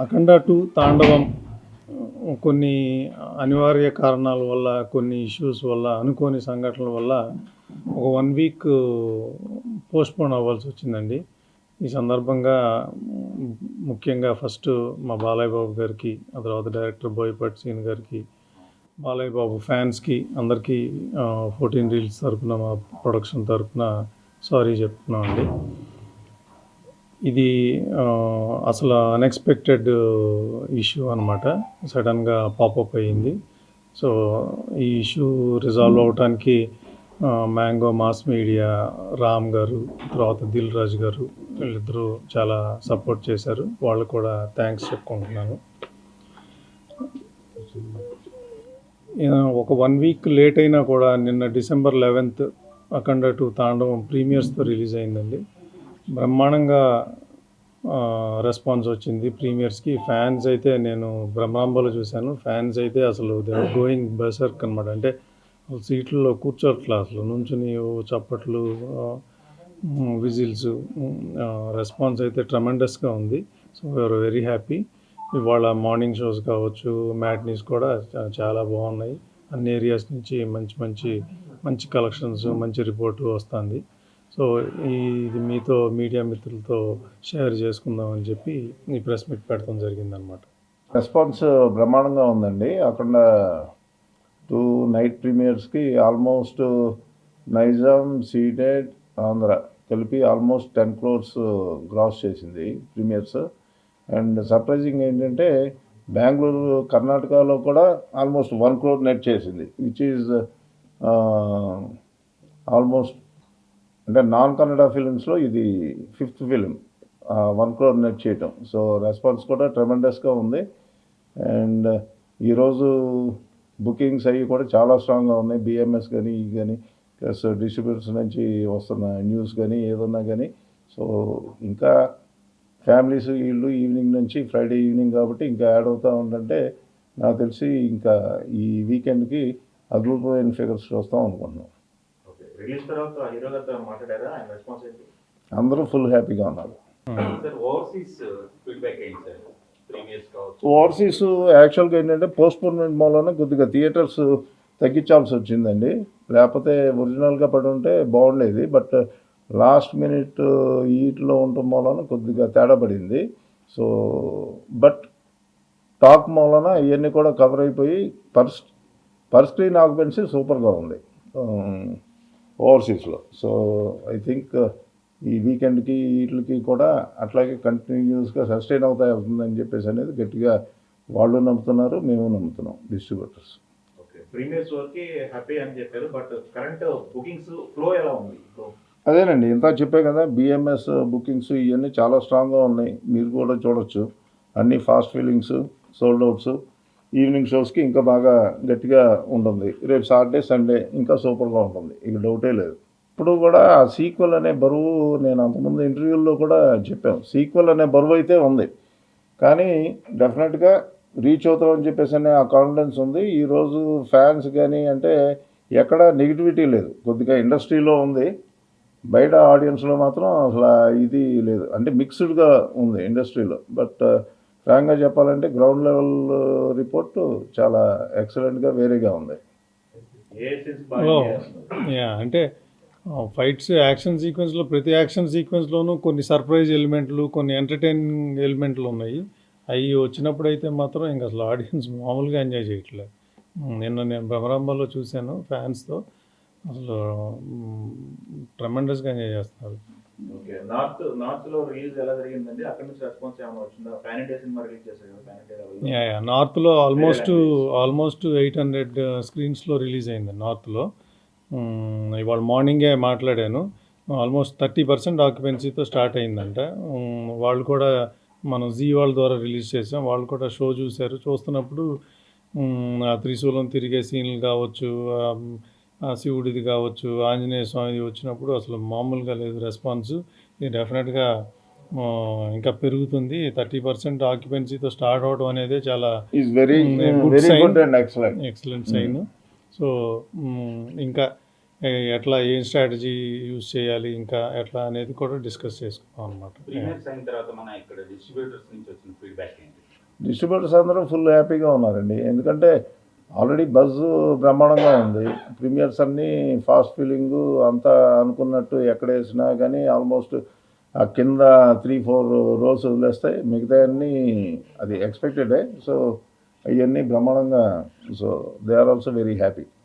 అఖండ 2 తాండవం కొన్ని అనివార్య కారణాల వల్ల, కొన్ని ఇష్యూస్ వల్ల, అనుకోని సంఘటనల వల్ల ఒక 1 వీక్ పోస్ట్‌పోన్ అవ్వాల్సి వచ్చిందండి. ఈ సందర్భంగా ముఖ్యంగా ఫస్ట్ మా బాలయ్య బాబు గారికి, ఆ తర్వాత డైరెక్టర్ బోయపాటి శ్రీను గారికి, బాలయ్య బాబు ఫ్యాన్స్కి అందరికీ 14 రీల్స్ తరపున, మా ప్రొడక్షన్ తరపున సారీ చెప్తున్నామండి. ఇది అసలు అన్ఎక్స్పెక్టెడ్ ఇష్యూ అనమాట. సడన్గా పాపప్ అయ్యింది. సో ఈ ఇష్యూ రిజాల్వ్ అవడానికి మ్యాంగో మాస్ మీడియా, రామ్ గారు, తర్వాత దిల్ రాజు గారు, వీళ్ళిద్దరూ చాలా సపోర్ట్ చేశారు. వాళ్ళు కూడా థ్యాంక్స్ చెప్పుకుంటున్నాను. ఒక 1 వీక్ లేట్ అయినా కూడా నిన్న డిసెంబర్ 11th అఖండ 2 తాండవం ప్రీమియర్స్తో రిలీజ్ అయిందండి. బ్రహ్మాండంగా రెస్పాన్స్ వచ్చింది ప్రీమియర్స్కి. ఫ్యాన్స్ అయితే, నేను బ్రహ్మాంబలో చూశాను, ఫ్యాన్స్ అయితే అసలు దే ఆర్ గోయింగ్ బెర్సర్క్ అనమాట. అంటే సీట్లలో కూర్చోట్లా, అసలు నుంచుని చప్పట్లు, విజిల్స్, రెస్పాన్స్ అయితే ట్రమెండస్గా ఉంది. So we are very happy. ఇవాళ మార్నింగ్ షోస్ కావచ్చు, మ్యాట్నీస్ కూడా చాలా బాగున్నాయి. అన్ని ఏరియాస్ నుంచి మంచి కలెక్షన్స్, మంచి రిపోర్టు వస్తుంది. సో ఇది మీతో, మీడియా మిత్రులతో షేర్ చేసుకుందామని చెప్పి ఈ ప్రెస్ మీట్ పెట్టడం జరిగిందనమాట. రెస్పాన్స్ బ్రహ్మాండంగా ఉందండి. అక్కడ 2 నైట్ ప్రీమియర్స్కి ఆల్మోస్ట్ నైజాం, సీడెడ్, ఆంధ్ర కలిపి ఆల్మోస్ట్ 10 crores గ్రాస్ చేసింది ప్రీమియర్స్. అండ్ సర్ప్రైజింగ్ ఏంటంటే బెంగళూరు, కర్ణాటకలో కూడా ఆల్మోస్ట్ 1 crore నెట్ చేసింది, విచ్ ఈజ్ ఆల్మోస్ట్, అంటే నాన్ కన్నడ ఫిలిమ్స్లో ఇది 5th ఫిలిం 1 crore నెట్ చేయటం. సో రెస్పాన్స్ కూడా ట్రెమెండస్గా ఉంది. అండ్ ఈరోజు బుకింగ్స్ అవి కూడా చాలా స్ట్రాంగ్గా ఉన్నాయి. బిఎంఎస్ కానీ, ఈ కానీ, ప్లస్ డిస్ట్రిబ్యూటర్స్ నుంచి వస్తున్న న్యూస్ కానీ, ఏదన్నా కానీ. సో ఇంకా ఫ్యామిలీస్ వీళ్ళు ఈవినింగ్ నుంచి, ఫ్రైడే ఈవినింగ్ కాబట్టి ఇంకా యాడ్ అవుతూ ఉంటుంటే నాకు తెలిసి ఇంకా ఈ వీకెండ్కి అద్భుతమైన ఫిగర్స్ చూస్తాం అనుకుంటున్నాం. అందరూ ఫుల్ హ్యాపీగా ఉన్నారు. ఓవర్సీస్ యాక్చువల్గా ఏంటంటే పోస్ట్పోన్మెంట్ మూలన కొద్దిగా థియేటర్స్ తగ్గించాల్సి వచ్చిందండి. లేకపోతే ఒరిజినల్గా పడి ఉంటే బాగుండేది. బట్ లాస్ట్ మినిట్ ఈట్లో ఉండటం మూలన కొద్దిగా తేడా పడింది. సో బట్ టాక్ మూలన ఇవన్నీ కూడా కవర్ అయిపోయి పర్ స్క్రీన్ ఆక్యుపెన్సీ సూపర్గా ఉంది ఓవర్సీస్లో. సో ఐ థింక్ ఈ వీకెండ్కి వీటికి కూడా అట్లాగే కంటిన్యూస్గా సస్టైన్ అవుతుందని చెప్పేసి అనేది గట్టిగా వాళ్ళు నమ్ముతున్నారు, మేము నమ్ముతున్నాం, డిస్ట్రిబ్యూటర్స్. ప్రీమియర్స్ వరకు హ్యాపీ అని చెప్పారు, బట్ కరెంట్ బుకింగ్స్ ఫ్లో ఎలా ఉంది? అదేనండి, ఇంత చెప్పే కదా, బిఎంఎస్ బుకింగ్స్ ఇవన్నీ చాలా స్ట్రాంగ్గా ఉన్నాయి. మీరు కూడా చూడొచ్చు, అన్ని fast fillings, sold outs. Evening షోస్కి ఇంకా బాగా గట్టిగా ఉంటుంది. రేపు సాటర్డే, సండే ఇంకా సూపర్గా ఉంటుంది, ఇక డౌటే లేదు. ఇప్పుడు కూడా ఆ సీక్వెల్ అనే బరువు, నేను అంతకుముందు ఇంటర్వ్యూల్లో కూడా చెప్పాను, సీక్వెల్ అనే బరువు అయితే ఉంది, కానీ డెఫినెట్గా రీచ్ అవుతామని చెప్పేసి అనే ఆ కాన్ఫిడెన్స్ ఉంది. ఈరోజు ఫ్యాన్స్ కానీ అంటే ఎక్కడ నెగిటివిటీ లేదు. కొద్దిగా ఇండస్ట్రీలో ఉంది, బయట ఆడియన్స్లో మాత్రం అసలు ఇది లేదు. అంటే మిక్స్డ్గా ఉంది ఇండస్ట్రీలో. బట్ ఫ్రాంక్గా చెప్పాలంటే గ్రౌండ్ లెవెల్ రిపోర్టు చాలా ఎక్సలెంట్గా వేరేగా ఉంది. అంటే ఫైట్స్, యాక్షన్ సీక్వెన్స్లో, ప్రతి యాక్షన్ సీక్వెన్స్లోనూ కొన్ని సర్ప్రైజ్ ఎలిమెంట్లు, కొన్ని ఎంటర్టైనింగ్ ఎలిమెంట్లు ఉన్నాయి. అవి వచ్చినప్పుడు అయితే మాత్రం ఇంకా అసలు ఆడియన్స్ మామూలుగా ఎంజాయ్ చేయట్లేదు. నిన్న నేను భ్రమరాంబలో చూశాను ఫ్యాన్స్తో, అసలు ట్రెమెండస్గా ఎంజాయ్ చేస్తున్నారు. ఓకే, నార్త్లో రిలీజ్ ఎలా జరిగిందండి? అక్కడ నుంచి రెస్పాన్స్ ఏమైనా వచ్చిందా? ప్యాన్ ఇండియా సినిమా రిలీజ్ చేశారు కదా, ప్యాన్ ఇండియా నార్త్లో ఆల్మోస్ట్ 800 స్క్రీన్స్లో రిలీజ్ అయింది నార్త్లో. ఇవాళ మార్నింగే మాట్లాడాను, ఆల్మోస్ట్ 30% ఆక్యుపెన్సీతో స్టార్ట్ అయిందంట. వాళ్ళు కూడా, మనం జీ వాళ్ళ ద్వారా రిలీజ్ చేసాం, వాళ్ళు కూడా షో చూశారు. చూస్తున్నప్పుడు ఆ త్రిశూలం తిరిగే సీన్లు కావచ్చు, ఆ శివుడిది కావచ్చు, ఆంజనేయ స్వామిది వచ్చినప్పుడు అసలు మామూలుగా లేదు రెస్పాన్స్. ఇది డెఫినెట్గా ఇంకా పెరుగుతుంది. 30% ఆక్యుపెన్సీతో స్టార్ట్ అవడం అనేది చాలా ఎక్సలెంట్ సైన్. సో ఇంకా ఎట్లా, ఏం స్ట్రాటజీ యూజ్ చేయాలి, ఇంకా ఎట్లా అనేది కూడా డిస్కస్ చేసుకున్నాం అనమాట. ప్రీమియర్స్ అయిన తర్వాత మన ఇక్కడ డిస్ట్రిబ్యూటర్స్ నుంచి వచ్చిన ఫీడ్బ్యాక్ ఏంటి? డిస్ట్రిబ్యూటర్స్ అందరూ ఫుల్ హ్యాపీగా ఉన్నారండి. ఎందుకంటే ఆల్రెడీ బజ్ బ్రహ్మాండంగా ఉంది. ప్రీమియర్స్ అన్నీ ఫాస్ట్ ఫీలింగు అంతా అనుకున్నట్టు ఎక్కడేసినా కానీ ఆల్మోస్ట్ ఆ కింద 3-4 రోస్ వదిలేస్తాయి. మిగతాయన్నీ అది ఎక్స్‌పెక్టెడే. సో, అయన్నీ బ్రహ్మాండంగా so, they are also very happy.